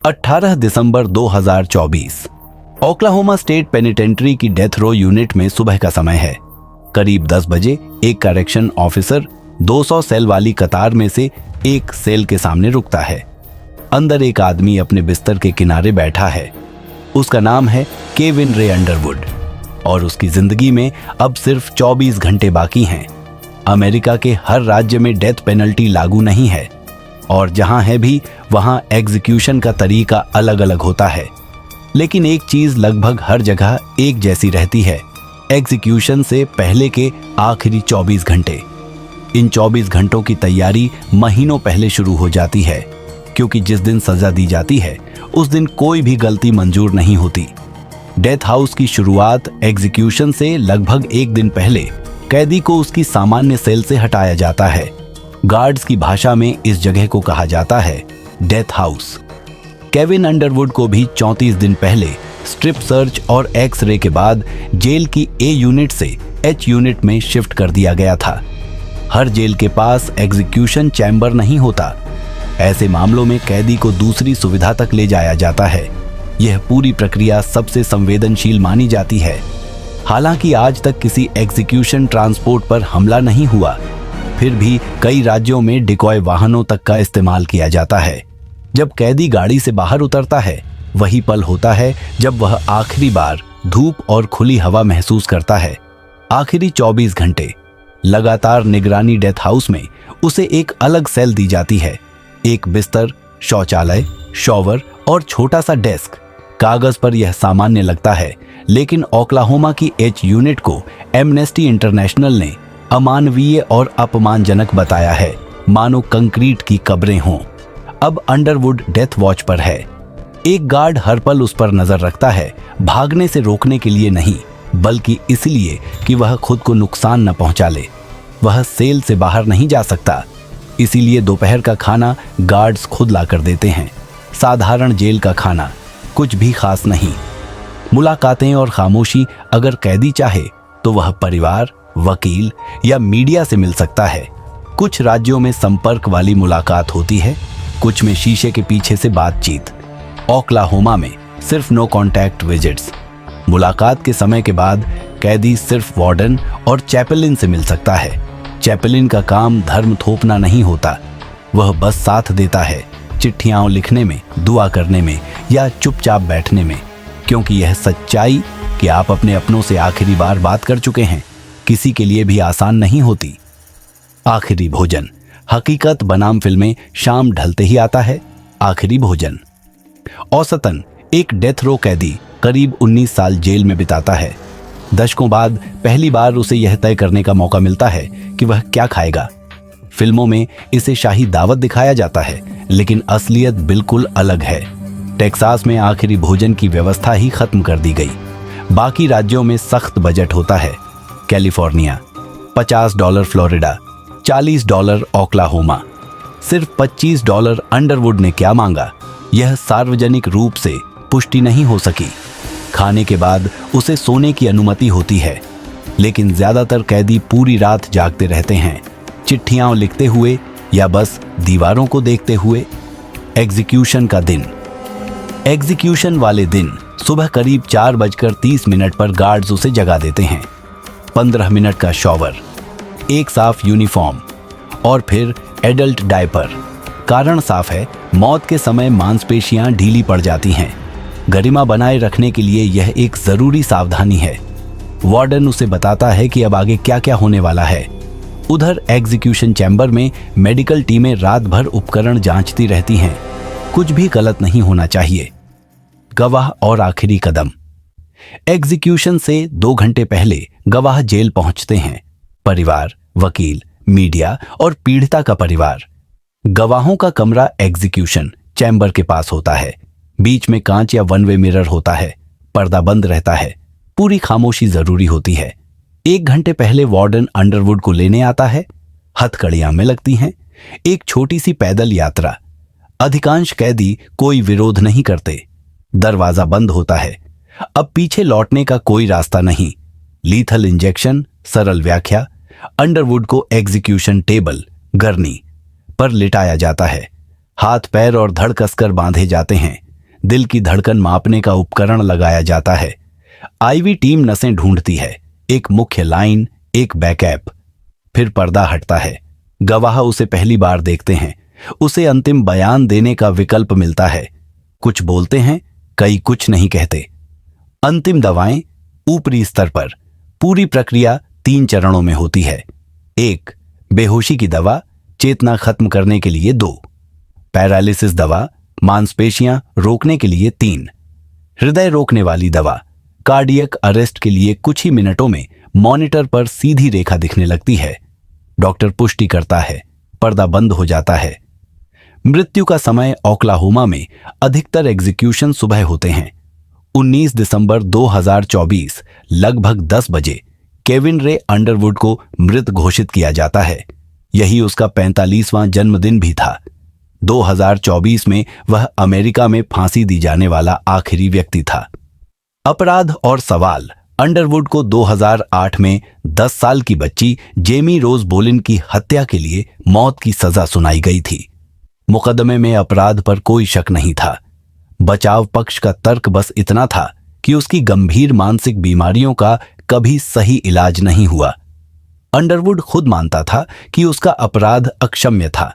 18 दिसंबर 2024 Oklahoma state penitentiary की death row unit में सुबह का समय है। करीब 10 बजे एक करेक्शन ऑफिसर 200 सेल वाली कतार में से एक सेल के सामने रुकता है। अंदर एक आदमी अपने बिस्तर के किनारे बैठा है। उसका नाम है केविन रे अंडरवुड और उसकी जिंदगी में अब सिर्फ 24 घंटे बाकी हैं। अमेरिका के हर राज्य में डेथ पेनल्टी लागू नहीं है और जहां है भी वहां एग्जीक्यूशन का तरीका अलग अलग होता है, लेकिन एक चीज लगभग हर जगह एक जैसी रहती है, एग्जीक्यूशन से पहले के आखिरी 24 घंटे। इन 24 घंटों की तैयारी महीनों पहले शुरू हो जाती है, क्योंकि जिस दिन सजा दी जाती है उस दिन कोई भी गलती मंजूर नहीं होती। डेथ हाउस की शुरुआत एग्जीक्यूशन से लगभग एक दिन पहले कैदी को उसकी सामान्य सेल से हटाया जाता है। गार्ड्स की भाषा में इस जगह को कहा जाता है डेथ हाउस। केविन अंडरवुड को भी 34 दिन पहले स्ट्रिप सर्च और एक्स-रे के बाद जेल की ए यूनिट से एच यूनिट में शिफ्ट कर दिया गया था। हर जेल के पास एग्जीक्यूशन चैम्बर नहीं होता। ऐसे मामलों में कैदी को दूसरी सुविधा तक ले जाया जाता है। यह पूरी प्रक्रिया सबसे संवेदनशील मानी जाती है। हालांकि आज तक किसी एग्जीक्यूशन ट्रांसपोर्ट पर हमला नहीं हुआ, फिर भी कई राज्यों में डिकॉय वाहनों तक का इस्तेमाल किया जाता है। जब कैदी गाड़ी से बाहर उतरता है, वही पल होता है जब वह आखिरी बार धूप और खुली हवा महसूस करता है। आखिरी 24 घंटे लगातार निगरानी डेथ हाउस में उसे एक अलग सेल दी जाती है। एक बिस्तर, शौचालय, शॉवर और छोटा सा डेस्क। कागज पर यह सामान्य लगता है, लेकिन ओक्लाहोमा की एच यूनिट को एमनेस्टी इंटरनेशनल ने अमानवीय और अपमानजनक बताया है, मानो कंक्रीट की कब्रें हों। अब अंडरवुड डेथ वॉच पर है। एक गार्ड हर पल उस पर नजर रखता है, भागने से रोकने के लिए नहीं, बल्कि इसलिए कि वह खुद को नुकसान न पहुंचा ले। वह सेल से बाहर नहीं जा सकता, इसीलिए दोपहर का खाना गार्ड्स खुद ला कर देते हैं। साधारण जेल का खाना, कुछ भी खास नहीं। मुलाकातें और खामोशी, अगर कैदी चाहे तो वह परिवार, वकील या मीडिया से मिल सकता है। कुछ राज्यों में संपर्क वाली मुलाकात होती है, कुछ में शीशे के पीछे से बातचीत। ओक्लाहोमा में सिर्फ नो कॉन्टैक्ट विजिट्स। मुलाकात के समय के बाद कैदी सिर्फ वार्डन और चैपलिन से मिल सकता है। चैपलिन का काम धर्म थोपना नहीं होता, वह बस साथ देता है, चिट्ठियां लिखने में, दुआ करने में या चुपचाप बैठने में, क्योंकि यह सच्चाई कि आप अपने अपनों से आखिरी बार बात कर चुके हैं किसी के लिए भी आसान नहीं होती। आखिरी भोजन। हकीकत बनाम फिल्में शाम ढलते ही आता है। आखिरी भोजन। औसतन एक डेथ रो कैदी करीब 19 साल जेल में बिताता है। दशकों बाद पहली बार उसे यह तय करने का मौका मिलता है कि वह क्या खाएगा। फिल्मों में इसे शाही दावत दिखाया जाता है, लेकिन असलियत बिल्कुल अलग है। टेक्सास में आखिरी भोजन की व्यवस्था ही खत्म कर दी गई। बाकी राज्यों में सख्त बजट होता है। कैलिफोर्निया $50, फ्लोरिडा $40, ओक्लाहोमा सिर्फ $25। अंडरवुड ने क्या मांगा, यह सार्वजनिक रूप से पुष्टि नहीं हो सकी। खाने के बाद उसे सोने की अनुमति होती है, लेकिन ज्यादातर कैदी पूरी रात जागते रहते हैं, चिट्ठियां लिखते हुए या बस दीवारों को देखते हुए। एग्जीक्यूशन का दिन। एग्जीक्यूशन वाले दिन सुबह करीब 4:30 पर गार्ड्स उसे जगा देते हैं। 15 मिनट का शॉवर, एक साफ यूनिफॉर्म और फिर एडल्ट डायपर। कारण साफ है, मौत के समय मांसपेशियां ढीली पड़ जाती हैं। गरिमा बनाए रखने के लिए यह एक जरूरी सावधानी है। वार्डन उसे बताता है कि अब आगे क्या क्या होने वाला है। उधर एग्जीक्यूशन चैम्बर में मेडिकल टीमें रात भर उपकरण जांचती रहती हैं। कुछ भी गलत नहीं होना चाहिए। गवाह और आखिरी कदम। एग्जीक्यूशन से 2 घंटे पहले गवाह जेल पहुंचते हैं। परिवार, वकील, मीडिया और पीड़िता का परिवार। गवाहों का कमरा एग्जीक्यूशन चैम्बर के पास होता है। बीच में कांच या वन वे मिरर होता है। पर्दा बंद रहता है। पूरी खामोशी जरूरी होती है। 1 घंटे पहले वार्डन अंडरवुड को लेने आता है। हथकड़ियां में लगती हैं। एक छोटी सी पैदल यात्रा। अधिकांश कैदी कोई विरोध नहीं करते। दरवाजा बंद होता है। अब पीछे लौटने का कोई रास्ता नहीं। लीथल इंजेक्शन, सरल व्याख्या। अंडरवुड को एग्जीक्यूशन टेबल, गरनी पर लिटाया जाता है। हाथ पैर और धड़ कसकर बांधे जाते हैं। दिल की धड़कन मापने का उपकरण लगाया जाता है। आईवी टीम नसें ढूंढती है, एक मुख्य लाइन, एक बैकअप। फिर पर्दा हटता है। गवाह उसे पहली बार देखते हैं। उसे अंतिम बयान देने का विकल्प मिलता है। कुछ बोलते हैं, कई कुछ नहीं कहते। अंतिम दवाएं ऊपरी स्तर पर। पूरी प्रक्रिया 3 चरणों में होती है। 1, बेहोशी की दवा, चेतना खत्म करने के लिए 2, पैरालिसिस दवा, मांसपेशियां रोकने के लिए 3, हृदय रोकने वाली दवा, कार्डियक अरेस्ट के लिए कुछ ही मिनटों में मॉनिटर पर सीधी रेखा दिखने लगती है। डॉक्टर पुष्टि करता है, पर्दा बंद हो जाता है। मृत्यु का समय ओक्लाहोमा में अधिकतर एग्जीक्यूशन सुबह होते हैं। 19 दिसंबर 2024 लगभग 10 बजे केविन रे अंडरवुड को मृत घोषित किया जाता है। यही उसका 45वां जन्मदिन भी था। 2024 में वह अमेरिका में फांसी दी जाने वाला आखिरी व्यक्ति था। अपराध और सवाल। अंडरवुड को 2008 में 10 साल की बच्ची जेमी रोज बोलिन की हत्या के लिए मौत की सजा सुनाई गई थी। मुकदमे में अपराध पर कोई शक नहीं था। बचाव पक्ष का तर्क बस इतना था कि उसकी गंभीर मानसिक बीमारियों का कभी सही इलाज नहीं हुआ। अंडरवुड खुद मानता था कि उसका अपराध अक्षम्य था,